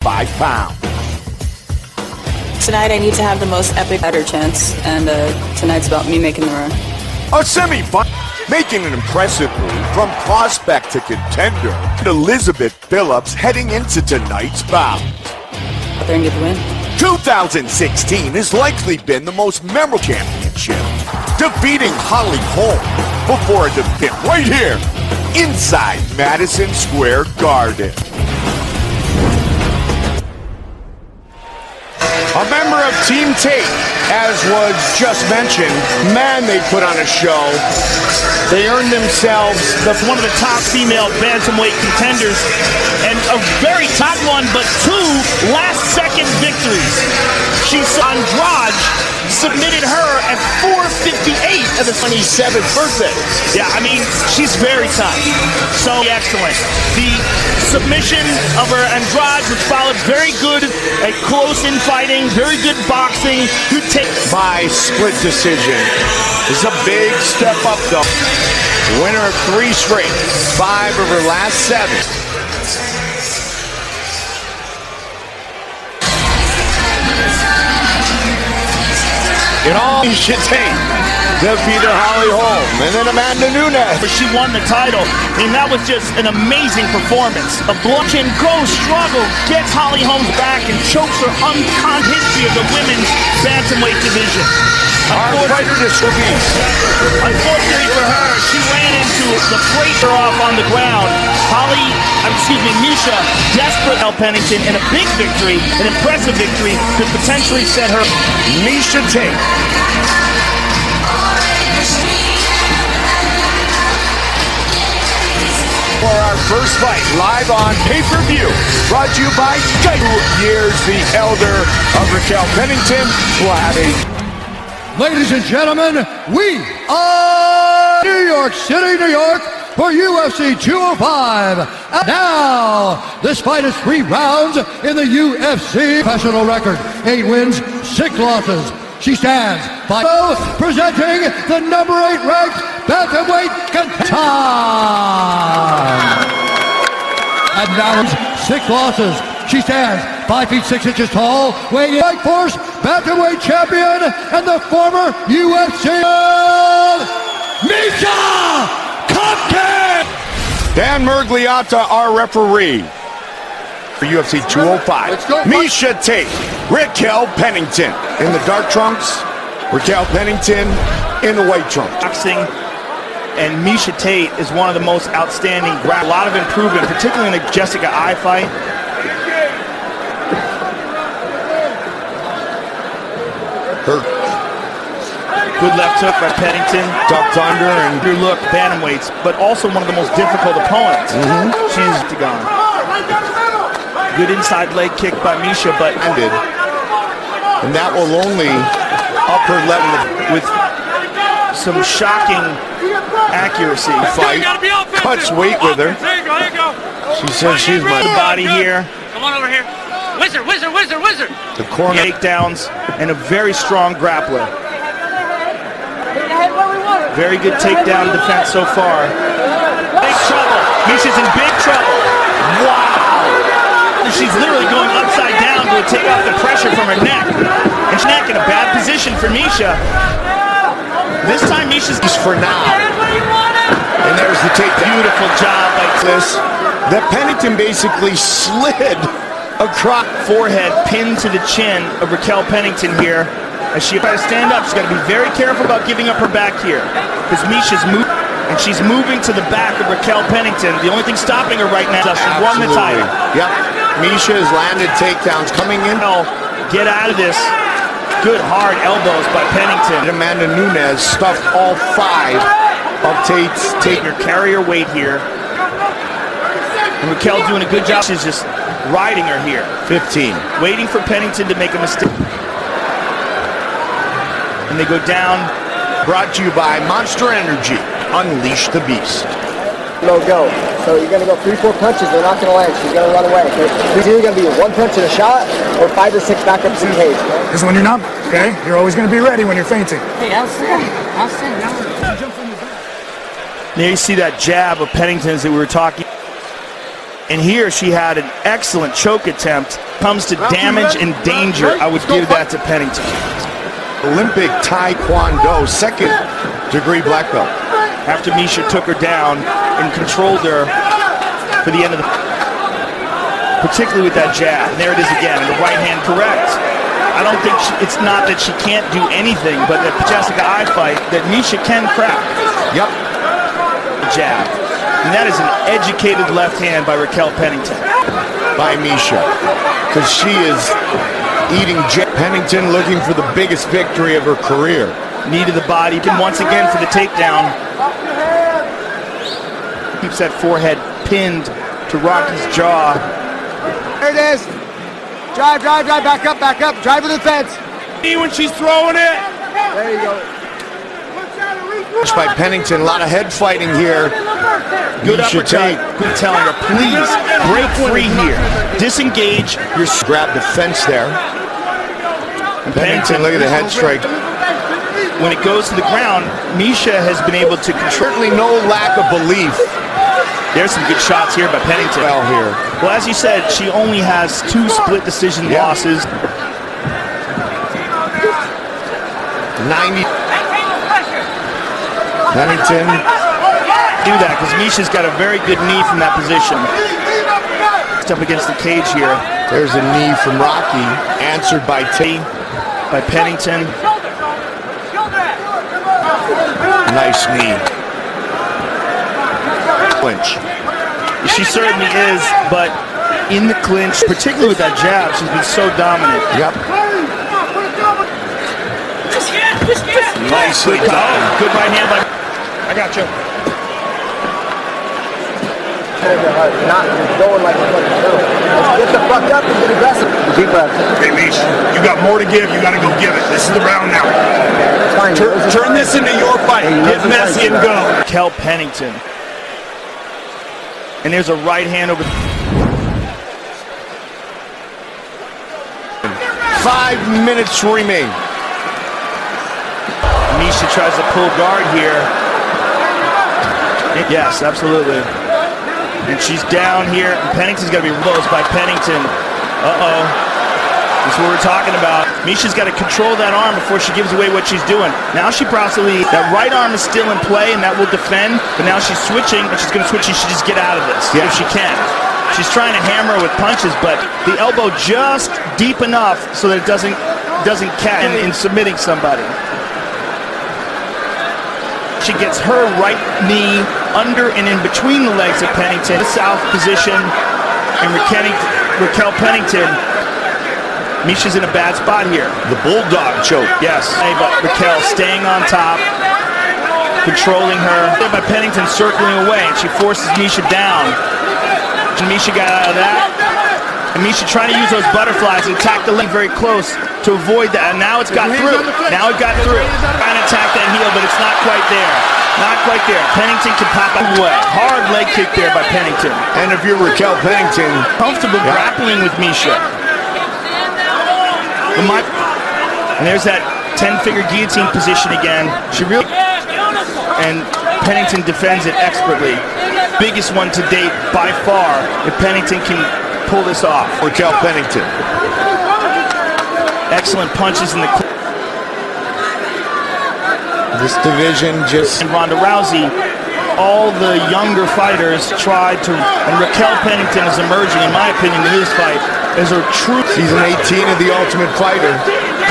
5 pounds. Tonight I need to have the most epic better chance, and tonight's about me making the run. A semi-final, making an impressive move from prospect to contender, Elizabeth Phillips heading into tonight's bout. Out there and get the win. 2016 has likely been the most memorable championship, defeating Holly Holm before a defeat right here inside Madison Square Garden. A member of Team Tate, as was just mentioned, man, they put on a show. They earned themselves one of the top female bantamweight contenders, and a very top one, but 2 last-second victories. She saw Andrade submitted her at 4:58 of the 27th birthday. Yeah, I mean, she's very tough. So excellent. The submission of her Andrade was followed very good at close infighting, very good boxing. Who takes by split decision. This is a big step up, though. Winner of 3 straight, 5 of her last 7. In all, Miesha Tate defeated Holly Holm, and then Amanda Nunes. She won the title, and that was just an amazing performance. A Can go struggle, gets Holly Holm's back, and chokes her uncon history of the women's bantamweight division. Unfortunately for her, she ran into the freighter off on the ground. Miesha, desperate Raquel Pennington, and a big victory, an impressive victory, could potentially set her. Miesha Tate. For our first fight, live on pay-per-view, brought to you by 2 years the elder of Raquel Pennington. Ladies and gentlemen, we are New York City, New York, for UFC 205. And now, this fight is 3 rounds in the UFC professional record. 8 wins, 6 losses. She stands by presenting the number 8 ranked bantamweight contender. And now 6 losses. She stands 5 feet 6 inches tall, weighing in Strike Force bantamweight champion and the former UFC Miesha Tate. Dan Mergliata, our referee for UFC 205. Miesha Tate, Raquel Pennington in the dark trunks, Raquel Pennington in the white trunks. Boxing, and Miesha Tate is one of the most outstanding. A lot of improvement, particularly in the Jessica Eye fight. Good left hook by Pennington. Ducked under and good look, bantamweights, but also one of the most difficult opponents. She's gone. Good inside leg kick by Miesha, but ended. And that will only up her level with some shocking accuracy. Fight cuts weight with her. She says she's my body here. Come on over here. Wizard. The corner takedowns and a very strong grappler. Very good takedown defense so far. Big trouble. Miesha's in big trouble. Wow. She's literally going upside down to take off the pressure from her neck. And she's in a bad position for Miesha. This time Miesha's for now. And there's the takedown. Beautiful job like this. That Pennington basically slid across forehead, pinned to the chin of Raquel Pennington here. As she tries to stand up, she's got to be very careful about giving up her back here. Because Miesha's moving, and she's moving to the back of Raquel Pennington. The only thing stopping her right now is she won the title. Yep. Miesha has landed takedowns coming in. Get out of this. Good hard elbows by Pennington. Amanda Nunes stuffed all 5 of Tate's. Taking her carrier weight here. And Raquel doing a good job. She's just riding her here. 15. Waiting for Pennington to make a mistake. And they go down. Brought to you by Monster Energy. Unleash the beast. No go. So you're going to go 3-4 punches. They're not going to land. She's going to run away. Okay? It's either going to be 1 punch and a shot or 5 to 6 backups in cage. This is when you're not, okay? You're always going to be ready when you're fainting. Hey, I'll stand. Now you see that jab of Pennington's that we were talking. And here she had an excellent choke attempt. Comes to damage and danger, I would give that to Pennington. Olympic Taekwondo, second degree black belt. After Miesha took her down and controlled her for the end of the, particularly with that jab. And there it is again, and the right hand correct. I don't think it's not that she can't do anything, but that Jessica I fight that Miesha can crack. Yep. Jab. And that is an educated left hand by Raquel Pennington. By Miesha, because she is eating Pennington, looking for the biggest victory of her career. Knee to the body, and once again for the takedown. Keeps that forehead pinned to Rocky's jaw. There it is. Drive, back up, drive to the fence. When she's throwing it. There you go. By Pennington, a lot of head fighting here. Good Miesha uppercut. Good telling her, please break free here. Disengage. Grab the fence there. Pennington, look at the head strike. When it goes to the ground, Miesha has been able to control. Certainly no lack of belief. There's some good shots here by Pennington. Well here. Well, as you said, she only has 2 split decision losses. 90. Pennington. Do that because Miesha's got a very good knee from that position. Up against the cage here. There's a knee from Rocky, answered by Pennington. Nice knee. Clinch. She certainly is, but in the clinch, particularly with that jab, she's been so dominant. Yep. Nicely done. Good right hand by. I got you. Not going like a fucking turtle. Get the fuck up and get aggressive. Deep breath. Hey, Miesha, you got more to give. You got to go give it. This is the round now. It's fine. Turn this into your fight. Get messy and go. Raquel Pennington. And there's a right hand over. 5 minutes remain. Miesha tries to pull guard here. Yes, absolutely. And she's down here. And Pennington's got to be close by Pennington. Uh-oh. That's what we're talking about. Miesha's got to control that arm before she gives away what she's doing. Now she possibly, that right arm is still in play and that will defend, but now she's switching, and she's going to switch, and she just get out of this if she can. She's trying to hammer with punches, but the elbow just deep enough so that it doesn't catch in submitting somebody. She gets her right knee under and in between the legs of Pennington. The south position, and Raquel Pennington. Miesha's in a bad spot here. The bulldog choke. Yes, but Raquel staying on top, controlling her. By Pennington circling away, and she forces Miesha down. And Miesha got out of that. And Miesha trying to use those butterflies and attack the leg very close to avoid that. And now it's got through. Now it got through. Trying to attack that heel, but it's not quite there. Not quite there. Pennington can pop out away. Hard leg kick there by Pennington. And if you're Raquel Pennington, Comfortable grappling with Miesha. And there's that 10-finger guillotine position again. She really, and Pennington defends it expertly. Biggest one to date by far. If Pennington can pull this off. Raquel Pennington. Excellent punches in the. This division just. And Ronda Rousey, all the younger fighters tried to, and Raquel Pennington is emerging, in my opinion, in this fight as a true. Season 18 of The Ultimate Fighter.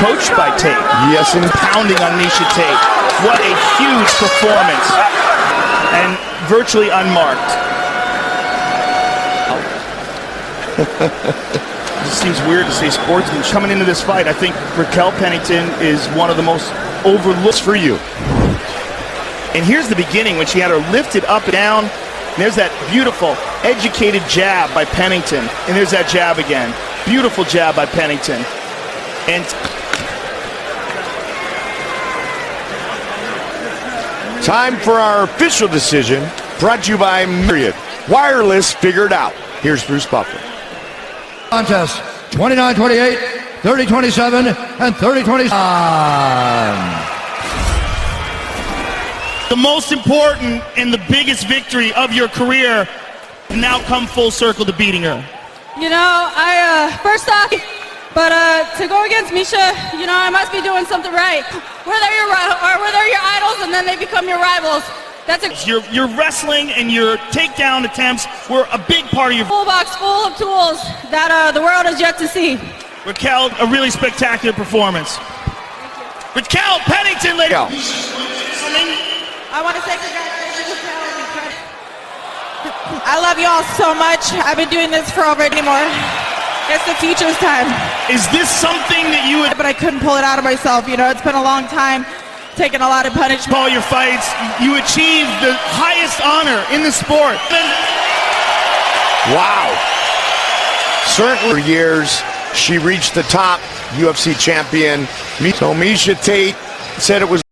Coached by Tate. Yes, and pounding on Miesha Tate. What a huge performance. And virtually unmarked. It just seems weird to say sportsman. Coming into this fight, I think Raquel Pennington is one of the most overlooked for you. And here's the beginning when she had her lifted up and down. And there's that beautiful, educated jab by Pennington. And there's that jab again. Beautiful jab by Pennington. And time for our official decision, brought to you by Myriad. Wireless figured out. Here's Bruce Buffer. Contest 29-28, 30-27, and 30-27. the most important and the biggest victory of your career Now come full circle to beating her. You know, first off, but to go against Miesha, you know, I must be doing something right. Where they're your idols and then they become your rivals. That's your wrestling and your takedown attempts were a big part of your toolbox full of tools that the world has yet to see. Raquel, a really spectacular performance. Raquel Pennington, ladies. I want to say congratulations, Raquel. I love you all so much. I've been doing this for over anymore. It's the future's time. Is this something that you would... But I couldn't pull it out of myself. You know, it's been a long time, taking a lot of punishment. All your fights, you achieved the highest honor in the sport. Wow. Certainly for years, she reached the top, UFC champion. So Miesha Tate said it was